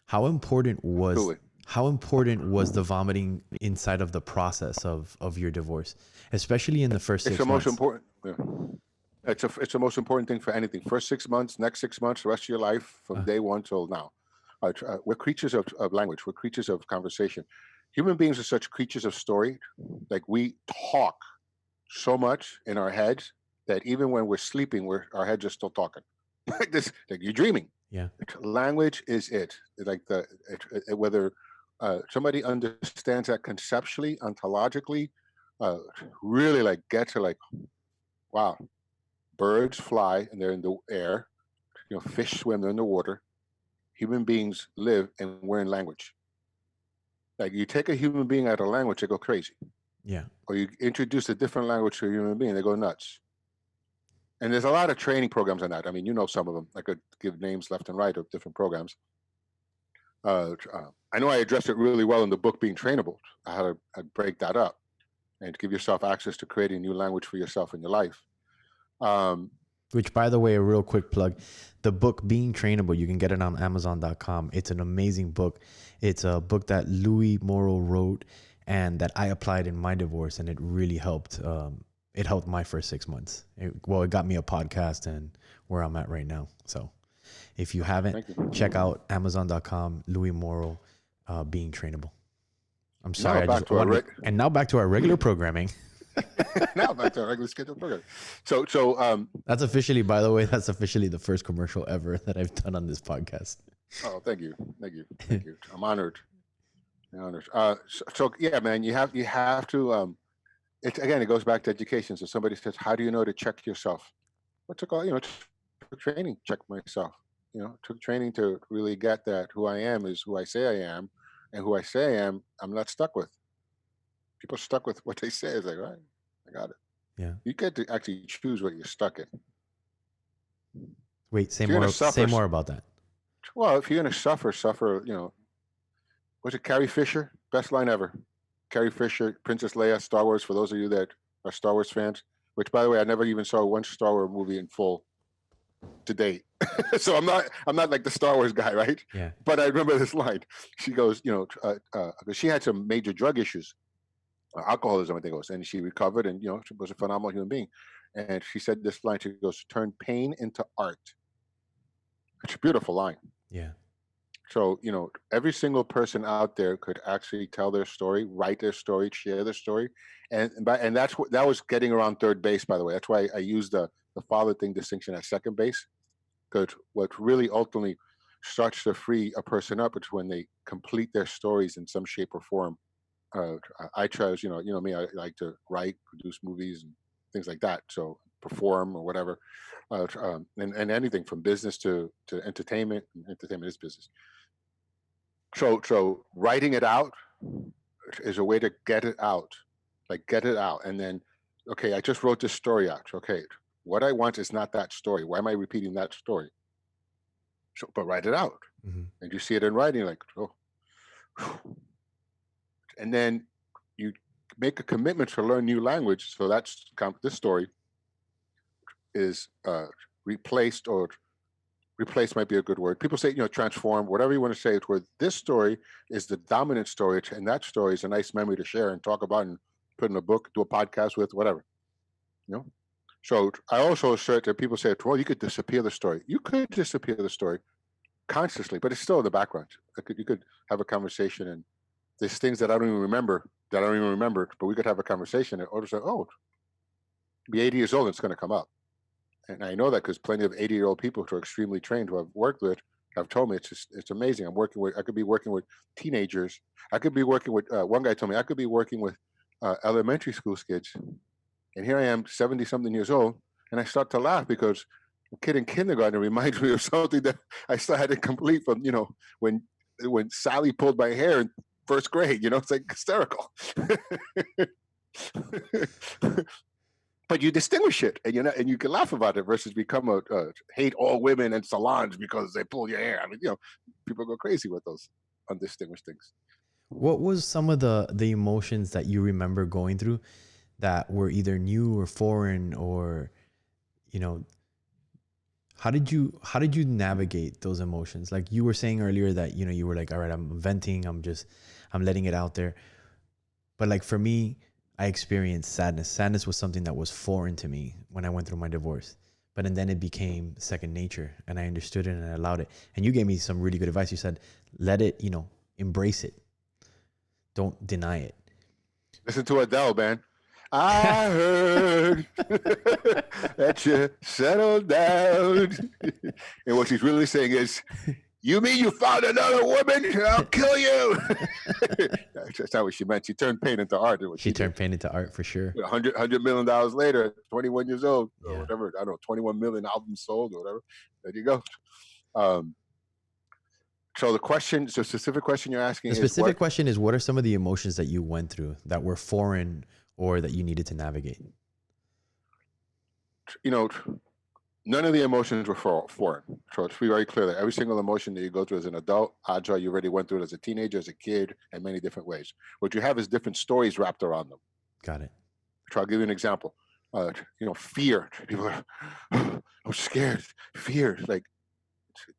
How important was Absolutely. how important was the vomiting inside of the process of your divorce, especially in the first It's the six most months? important. Yeah. It's the most important thing for anything. First 6 months, next 6 months, the rest of your life, from Uh, day one till now. We're creatures of language. We're creatures of conversation. Human beings are such creatures of story. Like, we talk so much in our heads that even when we're sleeping, our heads are still talking. Like this, like you're dreaming. yeah, Language is it. Like whether somebody understands that conceptually, ontologically, uh, really like get to like, wow, birds fly and they're in the air. Fish swim, they're in the water. Human beings live and we're in language. Like, you take a human being out of language, they go crazy. yeah. Or you introduce a different language to a human being, they go nuts. And there's a lot of training programs on that. I mean, some of them. I could give names left and right of different programs. I know I addressed it really well in the book, Being Trainable, how to break that up and give yourself access to creating new language for yourself in your life. Um, Which, by the way, a real quick plug, the book Being Trainable, you can get it on Amazon.com. It's an amazing book. It's a book that Louis Morrow wrote and that I applied in my divorce, and it really helped. It helped my first 6 months. It got me a podcast and where I'm at right now. So if you haven't, Thank you. check out Amazon.com, Louis Morrow, Being Trainable. I'm Now sorry, I back just to our wanted, and now back to our regular programming. now back to our regular scheduled program. So That's officially, by the way, that's officially the first commercial ever that I've done on this podcast. oh, thank you. I'm honored. So yeah, man, you have to. It goes back to education. So somebody says, "How do you know to check yourself?" I took took training, check myself. Took training to really get that who I am is who I say I am, and who I say I am, I'm not stuck with. People are stuck with what they say. It's like, right, I got it. Yeah. You get to actually choose what you're stuck in. Wait, If you're gonna say suffer, more about that. well, if you're gonna suffer. Was it Carrie Fisher? Best line ever. Carrie Fisher, Princess Leia, Star Wars. For those of you that are Star Wars fans, which, by the way, I never even saw one Star Wars movie in full to date. So I'm not like the Star Wars guy, right? Yeah. But I remember this line. She goes, she had some major drug issues, alcoholism, I think it was, and she recovered, and she was a phenomenal human being. And she said this line. She goes, "Turn pain into art." It's a beautiful line. Yeah. So, every single person out there could actually tell their story, write their story, share their story. And that was getting around third base, by the way. That's why I used the father thing distinction at second base. Because what really ultimately starts to free a person up is when they complete their stories in some shape or form. I chose, me, I like to write, produce movies and things like that. So perform or whatever. And anything from business to entertainment. Entertainment is business. So writing it out is a way to get it out, and then, okay, I just wrote this story out. Okay, what I want is not that story. Why am I repeating that story? So, but write it out, and you see it in writing, like, oh, and then you make a commitment to learn new language. So that's this story is replaced, or replace might be a good word. People say, transform, whatever you want to say. It's where this story is the dominant story, and that story is a nice memory to share and talk about and put in a book, do a podcast with, whatever. So I also assert that people say, well, you could disappear the story. You could disappear the story consciously, but it's still in the background. You could have a conversation, and there's things that I don't even remember, but we could have a conversation and say, oh, be 80 years old, and it's going to come up. And I know that because plenty of 80-year-old people who are extremely trained, who I've worked with, have told me it's amazing. I could be working with teenagers. I could be working with, one guy told me I could be working with elementary school kids. And here I am, 70-something years old, and I start to laugh because a kid in kindergarten reminds me of something that I still had to complete from, when Sally pulled my hair in first grade. It's like hysterical. But you distinguish it, and you can laugh about it versus become a hate all women in salons because they pull your hair. I mean, people go crazy with those undistinguished things. What was some of the emotions that you remember going through that were either new or foreign, or, How did you navigate those emotions? Like you were saying earlier that, you were like, all right, I'm venting, I'm letting it out there. But like for me, I experienced sadness. Sadness was something that was foreign to me when I went through my divorce. But and then it became second nature, and I understood it and I allowed it. And you gave me some really good advice. You said, let it, embrace it. Don't deny it. Listen to Adele, man. I heard that you settled down. And what she's really saying is, you mean you found another woman? I'll kill you. That's not what she meant. She turned pain into art. She turned pain into art for sure. $100 million later, 21 years old, or Yeah. whatever. I don't know, 21 million albums sold or whatever. There you go. So the specific question you're asking The specific question is, what are some of the emotions that you went through that were foreign or that you needed to navigate? None of the emotions were foreign. So let's be very clear that every single emotion that you go through as an adult, odds are you already went through it as a teenager, as a kid, in many different ways. What you have is different stories wrapped around them. Got it. So I'll give you an example. Fear. People are, I'm scared. Fear. Like,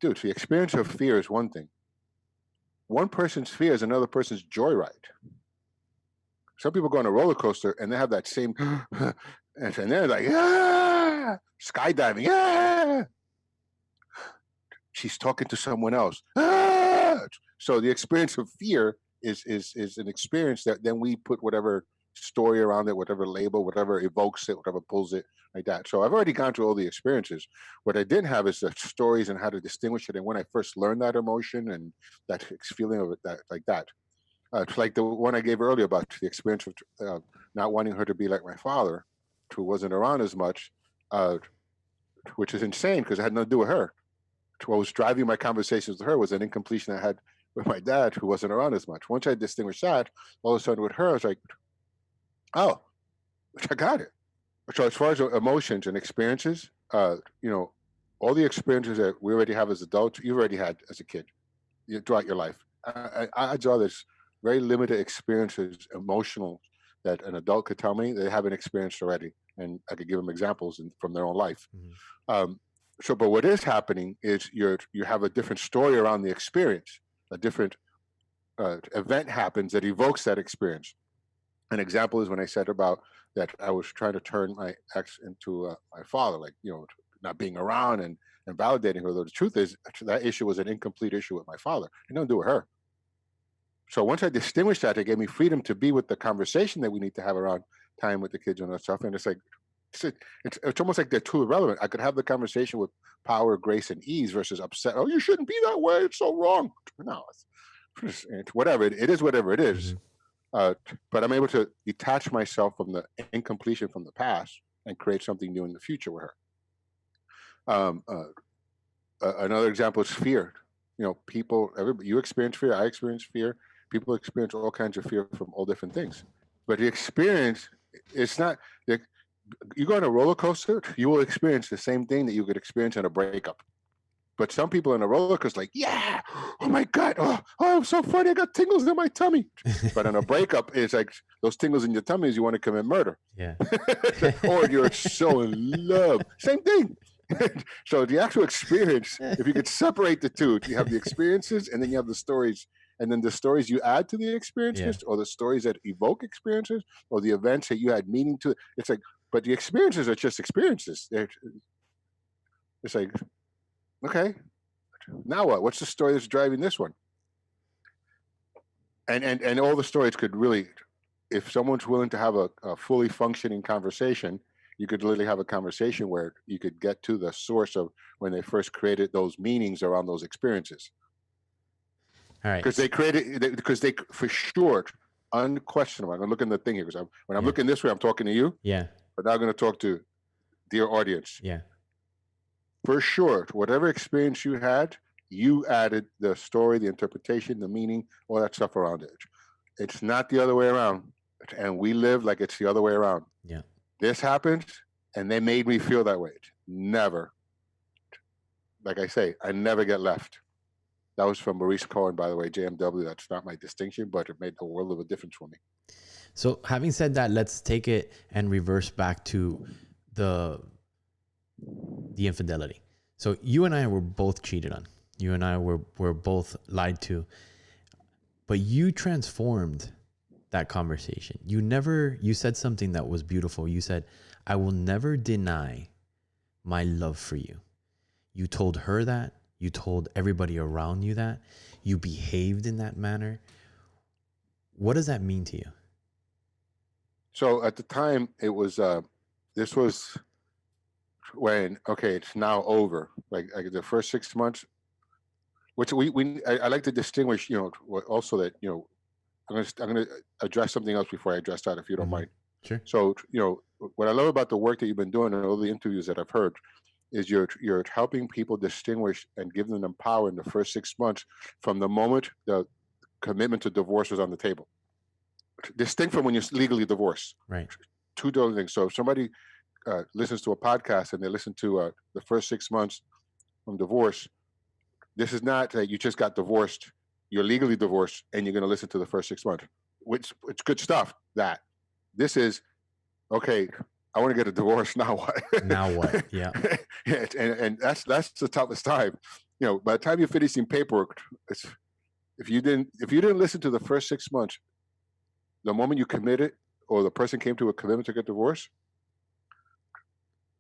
dude, the experience of fear is one thing. One person's fear is another person's joyride. Some people go on a roller coaster and they have that same, and they're like, ah, skydiving, ah. She's talking to someone else. Ah. So the experience of fear is an experience that then we put whatever story around it, whatever label, whatever evokes it, whatever pulls it, like that. So I've already gone through all the experiences. What I didn't have is the stories and how to distinguish it. And when I first learned that emotion and that feeling of it, that. It's like the one I gave earlier about the experience of not wanting her to be like my father, who wasn't around as much, which is insane because it had nothing to do with her. What was driving my conversations with her was an incompletion I had with my dad, who wasn't around as much. Once I distinguished that, all of a sudden with her, I was like, oh, I got it. So as far as emotions and experiences, all the experiences that we already have as adults, you already had as a kid throughout your life. I draw this very limited experiences, emotional, that an adult could tell me they haven't experienced already. And I could give them examples from their own life. Mm-hmm. But what is happening is you have a different story around the experience. A different event happens that evokes that experience. An example is when I said about that I was trying to turn my ex into my father, like, not being around and validating her. Though the truth is that issue was an incomplete issue with my father. It didn't do with her. So once I distinguished that, it gave me freedom to be with the conversation that we need to have around time with the kids and that stuff. And it's like, it's almost like they're too irrelevant. I could have the conversation with power, grace, and ease versus upset. Oh, you shouldn't be that way. It's so wrong. No, it's whatever. It is whatever it is. Mm-hmm. But I'm able to detach myself from the incompletion from the past and create something new in the future with her. Another example is fear. People, you experience fear. I experience fear. People experience all kinds of fear from all different things. But the experience, it's not, you go on a roller coaster, you will experience the same thing that you could experience in a breakup. But some people in a roller coaster, like, yeah, oh my God, oh, I'm so funny, I got tingles in my tummy. But in a breakup, it's like those tingles in your tummy is you want to commit murder. Yeah. Or you're so in love. Same thing. So the actual experience, if you could separate the two, you have the experiences and then you have the stories. And then the stories you add to the experiences, or the stories that evoke experiences, or the events that you had meaning to. It's like, but the experiences are just experiences. It's like, okay, now what? What's the story that's driving this one? And all the stories could really, if someone's willing to have a fully functioning conversation, you could literally have a conversation where you could get to the source of when they first created those meanings around those experiences. All right. Because they for sure, unquestionable. I'm going to look in the thing here because when I'm looking this way, I'm talking to you. Yeah. But now I'm going to talk to dear audience. Yeah. For sure, whatever experience you had, you added the story, the interpretation, the meaning, all that stuff around it. It's not the other way around. And we live like it's the other way around. Yeah. This happened and they made me feel that way. Never. Like I say, I never get left. That was from Maurice Cohen, by the way, JMW. That's not my distinction, but it made a world of a difference for me. So having said that, let's take it and reverse back to the infidelity. So you and I were both cheated on. You and I were both lied to. But you transformed that conversation. You said something that was beautiful. You said, I will never deny my love for you. You told her that. You told everybody around you that. You behaved in that manner. What does that mean to you? So at the time, it was, this was when, okay, it's now over. Like the first 6 months, which I like to distinguish, also that, I'm gonna address something else before I address that, if you don't mind. Sure. So, what I love about the work that you've been doing and all the interviews that I've heard is you're helping people distinguish and giving them power in the first 6 months from the moment the commitment to divorce was on the table. Distinct from when you're legally divorced. Right. Two different things. So if somebody listens to a podcast and they listen to the first 6 months from divorce, this is not that you just got divorced, you're legally divorced, and you're going to listen to the first 6 months, which it's good stuff. That this is, okay, I want to get a divorce. Now what? Now what? Yeah. and that's the toughest time. By the time you're finishing paperwork, if you didn't listen to the first 6 months, the moment you committed or the person came to a commitment to get divorced,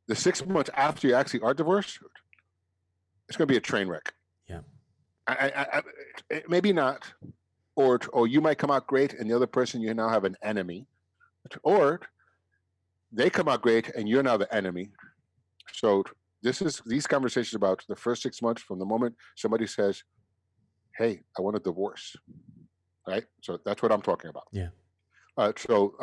the 6 months after you actually are divorced, it's going to be a train wreck. Yeah. Maybe not, or you might come out great, and the other person, you now have an enemy, or they come out great and you're now the enemy. So these conversations about the first 6 months from the moment somebody says, "Hey, I want a divorce," right? So that's what I'm talking about. Yeah. So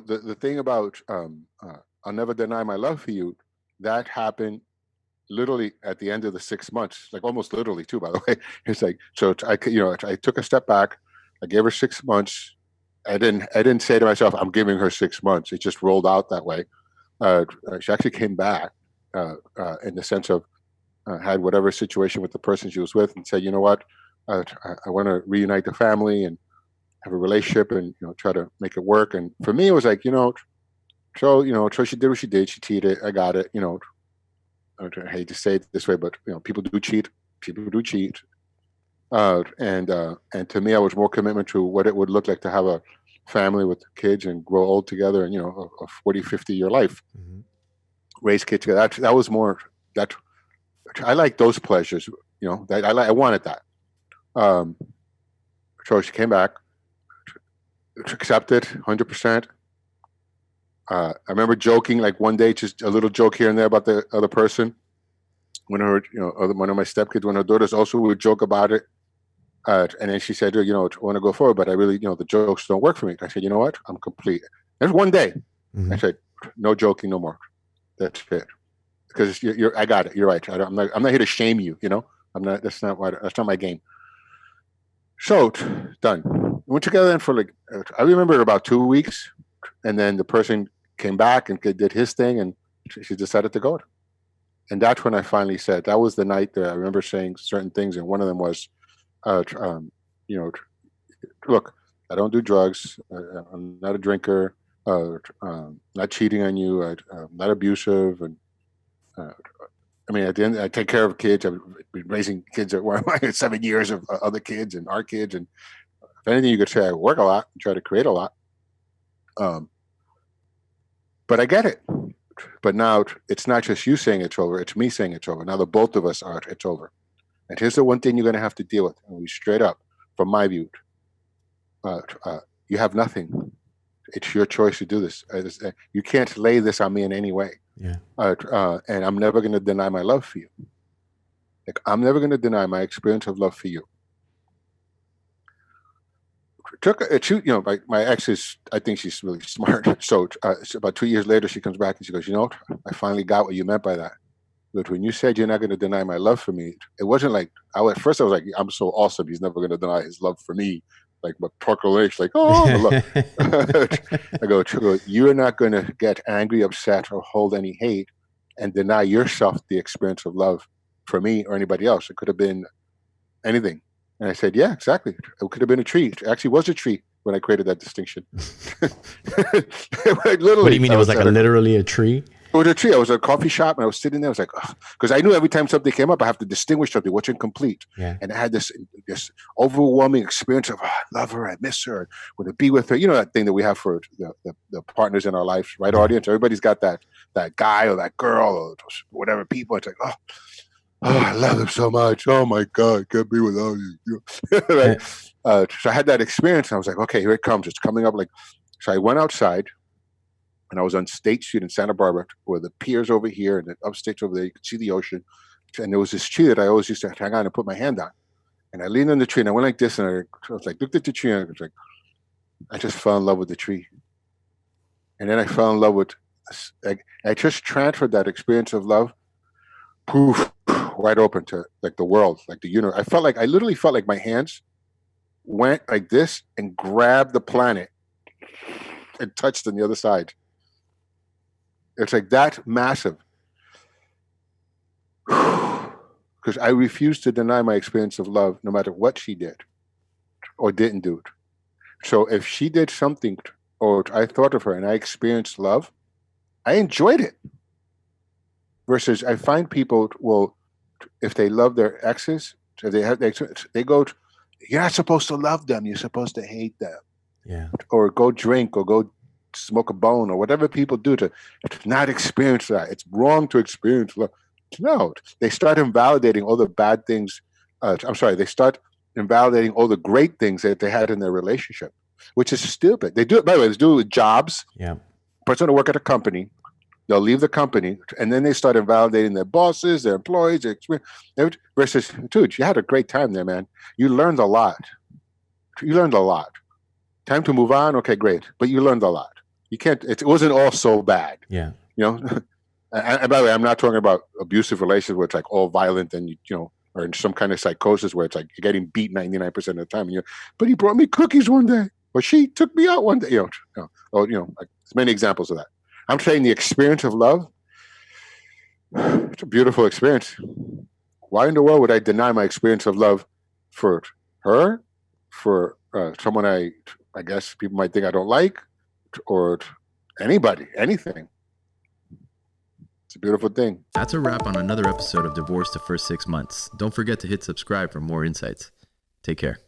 the thing about I'll never deny my love for you, that happened literally at the end of the 6 months, like almost literally too, by the way. It's like, so I took a step back. I gave her 6 months. I didn't say to myself, I'm giving her 6 months. It just rolled out that way. She actually came back in the sense of had whatever situation with the person she was with and said, you know what, I want to reunite the family and have a relationship and try to make it work. And for me, it was like, so she did what she did. She cheated. I got it. I hate to say it this way, but people do cheat. People do cheat. And to me, I was more commitment to what it would look like to have a family with kids and grow old together and a 40, 50-year life, raise kids together. That was more that I like those pleasures. That I wanted that. So she came back, accepted 100%. I remember joking like one day, just a little joke here and there about the other person. When her, one of my stepkids, when her daughters also would joke about it. And then she said, I want to go forward, but I really, the jokes don't work for me. I said, you know what? I'm complete. There's one day. I said, no joking, no more. That's it. Because I got it. You're right. I'm not here to shame you. I'm not. That's not my game. So done. We went together then for I remember about 2 weeks, and then the person came back and did his thing, and she decided to go. And that's when I finally said, that was the night that I remember saying certain things, and one of them was, look, I don't do drugs. I'm not a drinker. Not cheating on you. I'm not abusive. And at the end, I take care of kids. I've been raising kids at 7 years of other kids and our kids. And if anything, you could say I work a lot and try to create a lot. But I get it. But now it's not just you saying it's over. It's me saying it's over. Now the both of us are, it's over. And here's the one thing you're going to have to deal with. And we straight up, from my view, you have nothing. It's your choice to do this. You can't lay this on me in any way. Yeah. And I'm never going to deny my love for you. I'm never going to deny my experience of love for you. My ex is, I think she's really smart. So about 2 years later, she comes back and she goes, I finally got what you meant by that. But when you said you're not going to deny my love for me, it wasn't like, at first I was like, I'm so awesome. He's never going to deny his love for me. Like my proclamation, like, oh, I go, you're not going to get angry, upset, or hold any hate and deny yourself the experience of love for me or anybody else. It could have been anything. And I said, yeah, exactly. It could have been a treat. It actually was a treat when I created that distinction. Literally, what do you mean? It was like literally a tree? It was a tree. I was at a coffee shop and I was sitting there. I was like, because I knew every time something came up, I have to distinguish something, what's incomplete. Yeah. And I had this overwhelming experience of, I love her, I miss her, I want to be with her. You know, that thing that we have for the partners in our lives, right? Yeah. Audience. Everybody's got that guy or that girl or whatever people. It's like, oh, I love them so much. Oh my God, can't be without you. Right? So I had that experience and I was like, okay, here it comes. It's coming up. So I went outside. And I was on State Street in Santa Barbara, where the pier's over here and the upstate's over there. You could see the ocean. And there was this tree that I always used to hang on and put my hand on. And I leaned on the tree and I went like this. And I was like, looked at the tree and I was like, I just fell in love with the tree. And then I fell in love with, I just transferred that experience of love, poof, wide open to like the world, like the universe. I literally felt like my hands went like this and grabbed the planet and touched on the other side. It's like that massive. Because I refuse to deny my experience of love, no matter what she did or didn't do. So if she did something or I thought of her and I experienced love, I enjoyed it. Versus I find people, well, if they love their exes, so they go, you're not supposed to love them. You're supposed to hate them. Yeah. Or go drink or go smoke a bone or whatever people do to not experience that. It's wrong to experience love. No, they start invalidating all the bad things. They start invalidating all the great things that they had in their relationship, which is stupid. They do it, by the way, they do it with jobs. Yeah. Person to work at a company, they'll leave the company and then they start invalidating their bosses, their employees, their experience. Versus, dude, you had a great time there, man. You learned a lot. Time to move on. Okay, great. But you learned a lot. You can't, it wasn't all so bad. Yeah. You know, and by the way, I'm not talking about abusive relations where it's like all violent and, or in some kind of psychosis where it's like you're getting beat 99% of the time. But he brought me cookies one day, or she took me out one day. There's many examples of that. I'm saying the experience of love, it's a beautiful experience. Why in the world would I deny my experience of love for her, for someone I guess people might think I don't like, or anybody, anything? It's a beautiful thing. That's a wrap on another episode of Divorce the First 6 Months. Don't forget to hit subscribe for more insights. Take care.